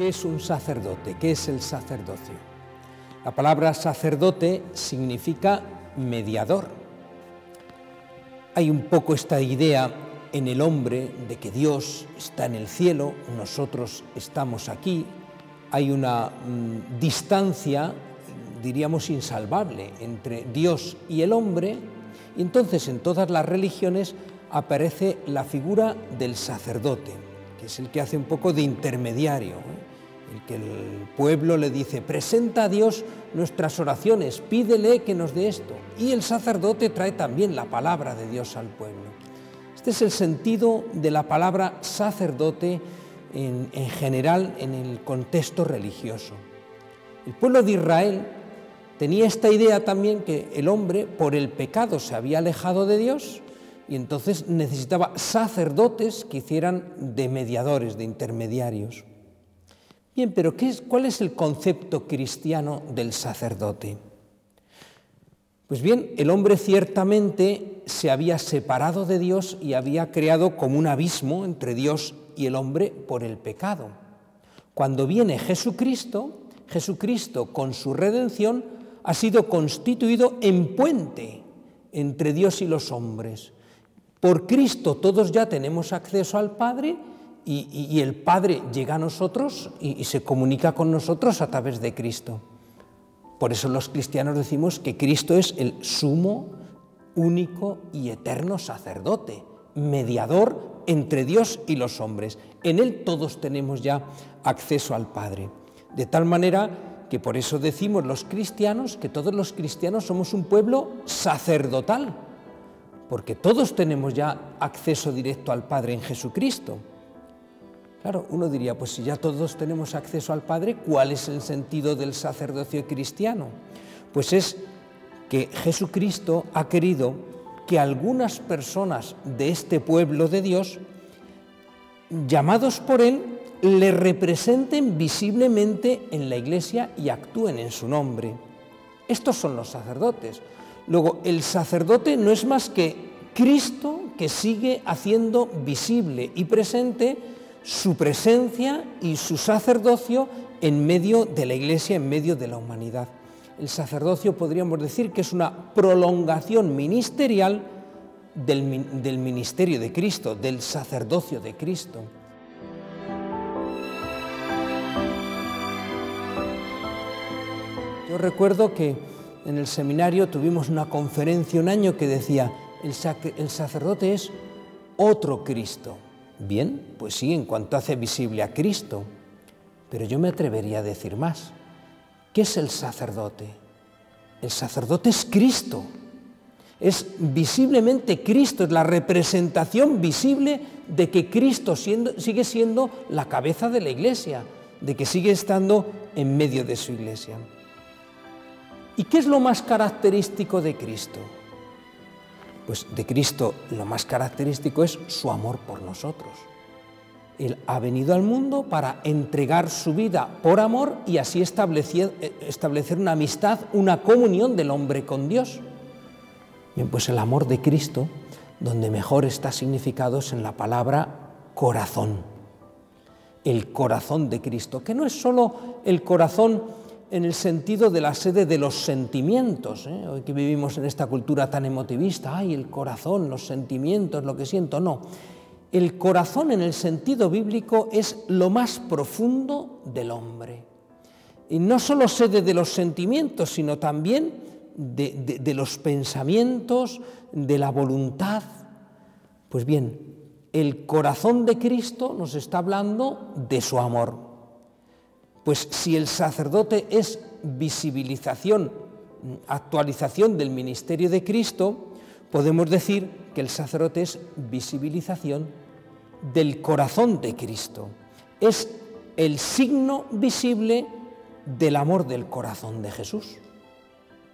¿Qué es un sacerdote? ¿Qué es el sacerdocio? La palabra sacerdote significa mediador. Hay un poco esta idea en el hombre de que Dios está en el cielo, nosotros estamos aquí. Hay una distancia, diríamos, insalvable entre Dios y el hombre, y entonces en todas las religiones aparece la figura del sacerdote, que es el que hace un poco de intermediario, el que el pueblo le dice: presenta a Dios nuestras oraciones, pídele que nos dé esto, y el sacerdote trae también la palabra de Dios al pueblo. Este es el sentido de la palabra sacerdote en general en el contexto religioso. El pueblo de Israel tenía esta idea también, que el hombre por el pecado se había alejado de Dios y entonces necesitaba sacerdotes que hicieran de mediadores, de intermediarios. Bien, pero ¿cuál es el concepto cristiano del sacerdote? Pues bien, el hombre ciertamente se había separado de Dios y había creado como un abismo entre Dios y el hombre por el pecado. Cuando viene Jesucristo, Jesucristo con su redención ha sido constituido en puente entre Dios y los hombres. Por Cristo todos ya tenemos acceso al Padre y el Padre llega a nosotros y se comunica con nosotros a través de Cristo. Por eso los cristianos decimos que Cristo es el sumo, único y eterno sacerdote, mediador entre Dios y los hombres. En Él todos tenemos ya acceso al Padre. De tal manera que por eso decimos los cristianos que todos los cristianos somos un pueblo sacerdotal, porque todos tenemos ya acceso directo al Padre en Jesucristo. Claro, uno diría, pues si ya todos tenemos acceso al Padre, ¿cuál es el sentido del sacerdocio cristiano? Pues es que Jesucristo ha querido que algunas personas de este pueblo de Dios, llamados por Él, le representen visiblemente en la Iglesia y actúen en su nombre. Estos son los sacerdotes. Luego, el sacerdote no es más que Cristo, que sigue haciendo visible y presente su presencia y su sacerdocio en medio de la Iglesia, en medio de la humanidad. El sacerdocio podríamos decir que es una prolongación ministerial del ministerio de Cristo, del sacerdocio de Cristo. Yo recuerdo que en el seminario tuvimos una conferencia un año que decía: el sacerdote es otro Cristo. Bien, pues sí, en cuanto hace visible a Cristo, pero yo me atrevería a decir más. ¿Qué es el sacerdote? El sacerdote es Cristo, es visiblemente Cristo, es la representación visible de que Cristo sigue siendo la cabeza de la Iglesia, de que sigue estando en medio de su Iglesia. ¿Y qué es lo más característico de Cristo? Pues de Cristo lo más característico es su amor por nosotros. Él ha venido al mundo para entregar su vida por amor y así establecer una amistad, una comunión del hombre con Dios. Bien, pues el amor de Cristo, donde mejor está significado es en la palabra corazón. El corazón de Cristo, que no es solo el corazón en el sentido de la sede de los sentimientos, hoy que vivimos en esta cultura tan emotivista, ¡ay, el corazón, los sentimientos, lo que siento! No, el corazón en el sentido bíblico es lo más profundo del hombre. Y no solo sede de los sentimientos, sino también de los pensamientos, de la voluntad. Pues bien, el corazón de Cristo nos está hablando de su amor. Pues si el sacerdote es visibilización, actualización del ministerio de Cristo, podemos decir que el sacerdote es visibilización del corazón de Cristo. Es el signo visible del amor del corazón de Jesús.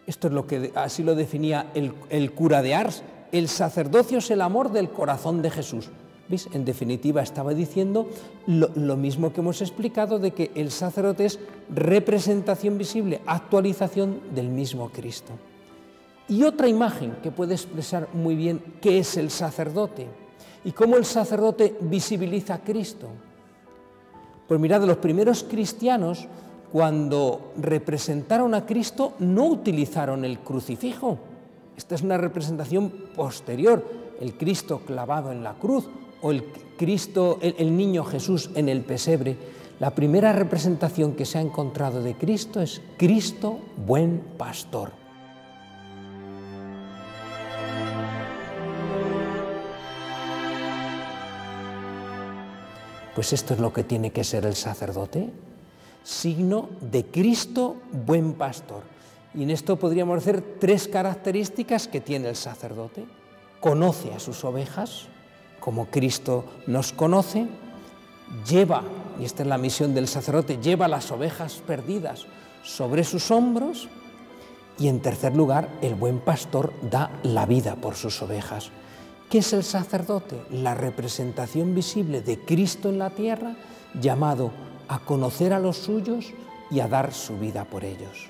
Esto es lo que así lo definía el cura de Ars. El sacerdocio es el amor del corazón de Jesús. ¿Veis? En definitiva, estaba diciendo lo mismo que hemos explicado, de que el sacerdote es representación visible, actualización del mismo Cristo. Y otra imagen que puede expresar muy bien qué es el sacerdote y cómo el sacerdote visibiliza a Cristo. Pues mirad, los primeros cristianos, cuando representaron a Cristo, no utilizaron el crucifijo. Esta es una representación posterior, el Cristo clavado en la cruz o el niño Jesús en el pesebre. La primera representación que se ha encontrado de Cristo es Cristo buen pastor. Pues esto es lo que tiene que ser el sacerdote, signo de Cristo buen pastor. Y en esto podríamos hacer tres características que tiene el sacerdote. Conoce a sus ovejas, como Cristo nos conoce, lleva, y esta es la misión del sacerdote, lleva las ovejas perdidas sobre sus hombros, y en tercer lugar, el buen pastor da la vida por sus ovejas. ¿Qué es el sacerdote? La representación visible de Cristo en la tierra, llamado a conocer a los suyos y a dar su vida por ellos.